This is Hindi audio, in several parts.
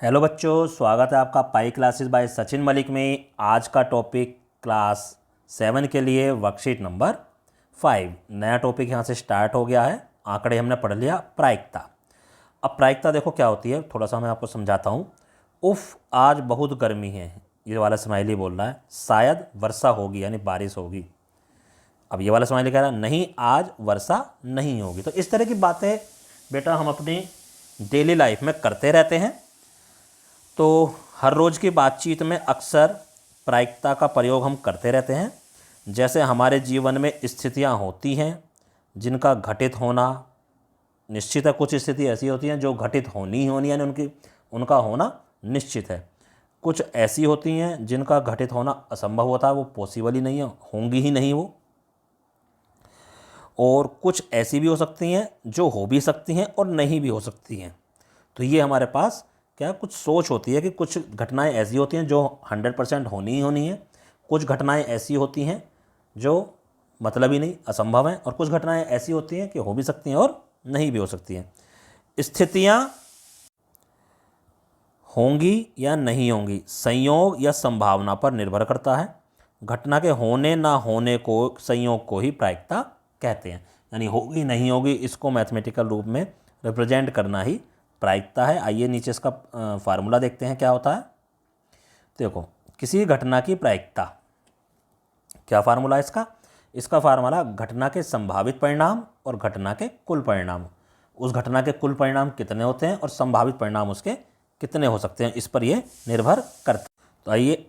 हेलो बच्चों, स्वागत है आपका pi classes bye Sachin Malik में। आज का टॉपिक क्लास 7 के लिए वर्कशीट नंबर 5 नया टॉपिक यहाँ से स्टार्ट हो गया है। आंकड़े हमने पढ़ लिया प्रायिकता। अब प्रायिकता देखो क्या होती है, थोड़ा सा मैं आपको समझाता हूँ। उफ, आज बहुत गर्मी है, ये वाला स्माइली बोल रहा है। शायद वर्षा होगी यानी बारिश होगी। अब ये वाला स्माइली कह रहा है नहीं, आज वर्षा नहीं होगी। तो इस तरह की बातें बेटा हम अपनी डेली लाइफ में करते रहते हैं। तो हर रोज़ की बातचीत में अक्सर प्रायिकता का प्रयोग हम करते रहते हैं। जैसे हमारे जीवन में स्थितियां होती हैं जिनका घटित होना निश्चित है। कुछ स्थिति ऐसी होती हैं जो घटित होनी ही होनी है, यानी उनका होना निश्चित है। कुछ ऐसी होती हैं जिनका घटित होना असंभव होता है, वो पॉसिबल ही नहीं है, होंगी ही नहीं वो। और कुछ ऐसी भी हो सकती हैं जो हो भी सकती हैं और नहीं भी हो सकती हैं। तो ये हमारे पास क्या कुछ सोच होती है कि कुछ घटनाएं ऐसी होती हैं जो 100% होनी ही होनी है। कुछ घटनाएं ऐसी होती हैं जो मतलब ही नहीं, असंभव हैं। और कुछ घटनाएं ऐसी होती हैं कि हो भी सकती हैं और नहीं भी हो सकती हैं। स्थितियां होंगी या नहीं होंगी संयोग या संभावना पर निर्भर करता है। घटना के होने ना होने को संयोग को ही प्रायिकता कहते हैं। यानी होगी नहीं होगी, इसको मैथमेटिकल रूप में रिप्रेजेंट करना ही प्रायिकता है। आइए नीचे इसका फार्मूला देखते हैं क्या होता है। देखो, किसी घटना की प्रायिकता, क्या फार्मूला है इसका? इसका फार्मूला घटना के संभावित परिणाम और घटना के कुल परिणाम। उस घटना के कुल परिणाम कितने होते हैं और संभावित परिणाम उसके कितने हो सकते हैं, इस पर यह निर्भर करता है। तो आइए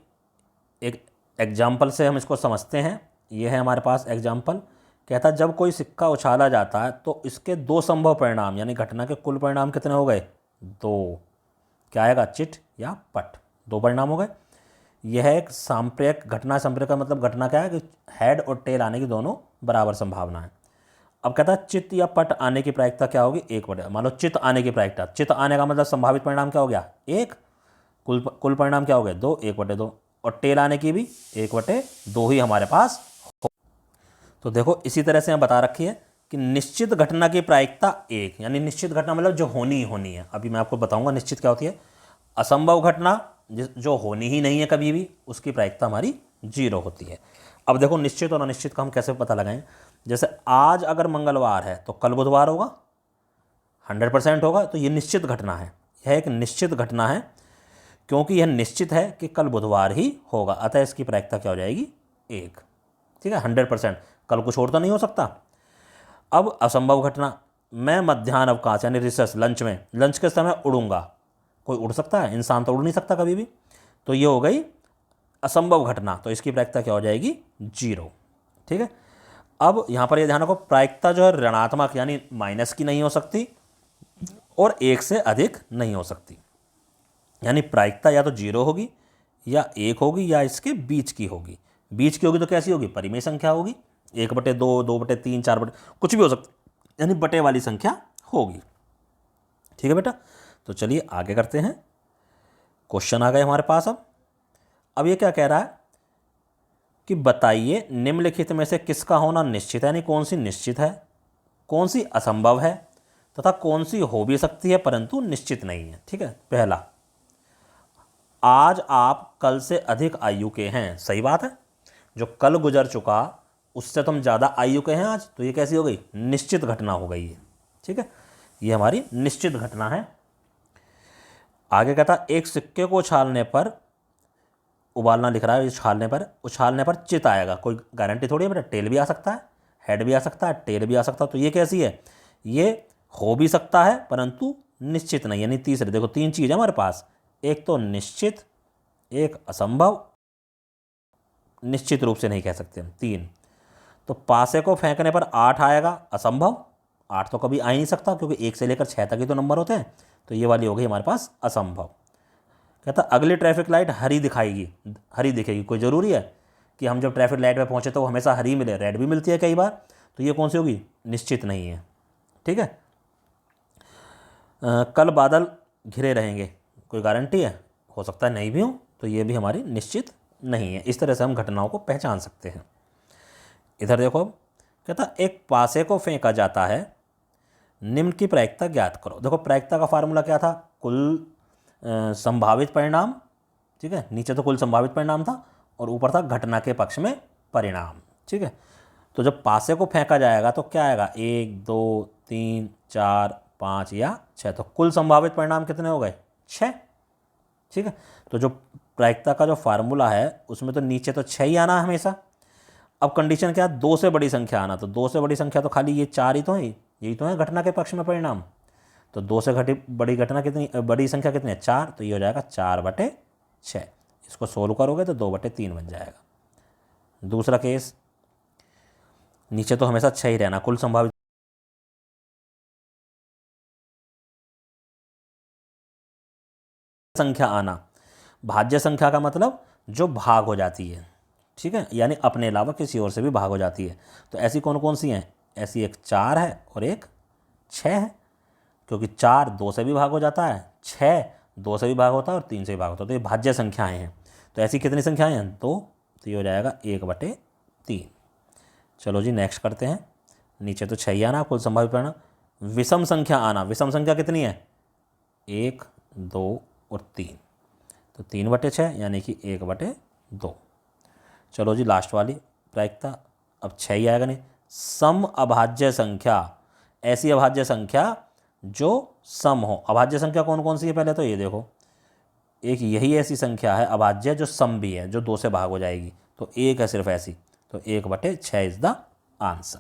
एक एग्जाम्पल से हम इसको समझते हैं। यह है हमारे पास एग्जाम्पल। कहता है जब कोई सिक्का उछाला जाता है तो इसके दो संभव परिणाम, यानी घटना के कुल परिणाम कितने हो गए? दो। क्या आएगा? चिट या पट। दो परिणाम हो गए। यह एक सांप्रयिक घटना। सांप्रयिक का मतलब घटना क्या है कि हेड और टेल आने की दोनों बराबर संभावना है। अब कहता है चित्त या पट आने की प्रायिकता क्या होगी? 1/। मान लो चित्त आने की प्रायिकता, चित्त आने का मतलब संभावित परिणाम क्या हो गया? 1। कुल परिणाम क्या हो गए? 2। 1/2। और टेल आने की भी 1/2 ही हमारे पास। तो देखो इसी तरह से यहाँ बता रखी है कि निश्चित घटना की प्रायिकता 1, यानी निश्चित घटना मतलब जो होनी ही होनी है। अभी मैं आपको बताऊंगा निश्चित क्या होती है। असंभव घटना जो होनी ही नहीं है कभी भी, उसकी प्रायिकता हमारी 0 होती है। अब देखो निश्चित और अनिश्चित का हम कैसे पता लगाएं। जैसे आज अगर मंगलवार है तो कल बुधवार होगा, 100% होगा। तो ये निश्चित घटना है, यह एक निश्चित घटना है क्योंकि यह निश्चित है कि कल बुधवार ही होगा। अतः इसकी प्रायिकता क्या हो जाएगी? 1। ठीक है, 100%। कल कुछ और तो नहीं हो सकता। अब असंभव घटना, मैं मध्याह्न अवकाश यानी रिसेस, लंच के समय उड़ूंगा। कोई उड़ सकता है? इंसान तो उड़ नहीं सकता कभी भी। तो ये हो गई असंभव घटना, तो इसकी प्रायिकता क्या हो जाएगी? 0। ठीक है। अब यहाँ पर ये ध्यान रखो, प्रायिकता जो है ऋणात्मक यानी माइनस की नहीं हो सकती और 1 से अधिक नहीं हो सकती। यानी प्रायिकता या तो 0 होगी या 1 होगी या इसके बीच की होगी। बीच की होगी तो कैसी होगी? परिमेय संख्या होगी। 1/2, 2/3, 4 कुछ भी हो सकता, यानी बटे वाली संख्या होगी। ठीक है बेटा, तो चलिए आगे करते हैं। क्वेश्चन आ गए हमारे पास। अब ये क्या कह रहा है कि बताइए निम्नलिखित में से किसका होना निश्चित है, यानी कौन सी निश्चित है, कौन सी असंभव है तथा कौन सी हो भी सकती है परंतु निश्चित नहीं है। ठीक है। पहला, आज आप कल से अधिक आयु के हैं। सही बात है, जो कल गुजर चुका उससे तुम ज़्यादा आयु के हैं आज, तो ये कैसी हो गई? निश्चित घटना हो गई है। ठीक है, ये हमारी निश्चित घटना है। आगे कहता एक सिक्के को उछालने पर, उबालना लिख रहा है, उछालने पर चित आएगा। कोई गारंटी थोड़ी है बेटा, टेल भी आ सकता है, हेड भी आ सकता है, टेल भी आ सकता है। तो ये कैसी है? ये हो भी सकता है परंतु निश्चित नहीं। यानी तीसरे, देखो 3 चीज़ है हमारे पास, एक तो निश्चित, एक असंभव, निश्चित रूप से नहीं कह सकते हम, 3। तो पासे को फेंकने पर 8 आएगा, असंभव। 8 तो कभी आ ही नहीं सकता क्योंकि 1 से लेकर 6 तक ही तो नंबर होते हैं। तो ये वाली हो गई हमारे पास असंभव। कहता अगली ट्रैफिक लाइट हरी दिखाएगी, हरी दिखेगी। कोई ज़रूरी है कि हम जब ट्रैफिक लाइट पे पहुँचे तो वो हमेशा हरी मिले? रेड भी मिलती है कई बार। तो ये कौन सी होगी? निश्चित नहीं है। ठीक है। कल बादल घिरे रहेंगे, कोई गारंटी है? हो सकता है नहीं भी हो, तो ये भी हमारी निश्चित नहीं है। इस तरह से हम घटनाओं को पहचान सकते हैं। इधर देखो, अब कहता एक पासे को फेंका जाता है, निम्न की प्रायिकता ज्ञात करो। देखो प्रायिकता का फार्मूला क्या था? कुल संभावित परिणाम, ठीक है, नीचे तो कुल संभावित परिणाम था और ऊपर था घटना के पक्ष में परिणाम, ठीक है। तो जब पासे को फेंका जाएगा तो क्या आएगा, 1 2 3 4 5 या 6, तो कुल संभावित परिणाम कितने हो गए, 6, ठीक है। तो जो प्रायिकता का जो फार्मूला है उसमें तो नीचे तो 6 ही आना है हमेशा। अब कंडीशन क्या है, 2 से बड़ी संख्या आना, तो 2 से बड़ी संख्या तो खाली ये 4 ही तो है, यही तो है घटना के पक्ष में परिणाम। तो 2 से बड़ी घटना कितनी, बड़ी संख्या कितनी है, 4, तो ये हो जाएगा 4/6। इसको सोल्व करोगे तो 2/3 बन जाएगा। दूसरा केस, नीचे तो हमेशा 6 ही रहना, कुल संभावित संख्या आना, भाज्य संख्या का मतलब जो भाग हो जाती है, ठीक है, यानी अपने अलावा किसी और से भी भाग हो जाती है। तो ऐसी कौन कौन सी हैं, ऐसी एक 4 है और एक 6 है, क्योंकि 4 2 से भी भाग हो जाता है, 6 2 से भी भाग होता है और 3 से भी भाग होता है, तो ये भाज्य संख्याएं हैं। तो ऐसी कितनी संख्याएं हैं, 2, तो ये हो जाएगा 1/3। चलो जी नेक्स्ट करते हैं। नीचे तो 6 ही आना कुल संभावित परिणाम, विषम संख्या आना, विषम संख्या कितनी है, 1 2 और 3, तो 3/6 यानी कि 1/2। चलो जी लास्ट वाली प्रायिकता, अब 6 ही आएगा नहीं, सम अभाज्य संख्या, ऐसी अभाज्य संख्या जो सम हो। अभाज्य संख्या कौन कौन सी है, पहले तो ये देखो, एक यही ऐसी संख्या है अभाज्य जो सम भी है, जो 2 से भाग हो जाएगी, तो एक है सिर्फ ऐसी, तो 1/6 इज द आंसर।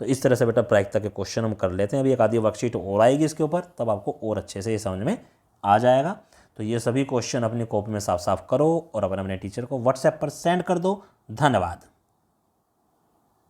तो इस तरह से बेटा प्रायिकता के क्वेश्चन हम कर लेते हैं। अभी एक आधी वर्कशीट और आएगी इसके ऊपर, तब आपको और अच्छे से ये समझ में आ जाएगा। तो ये सभी क्वेश्चन अपनी कॉपी में साफ साफ करो और अपने टीचर को व्हाट्सएप पर सेंड कर दो। धन्यवाद।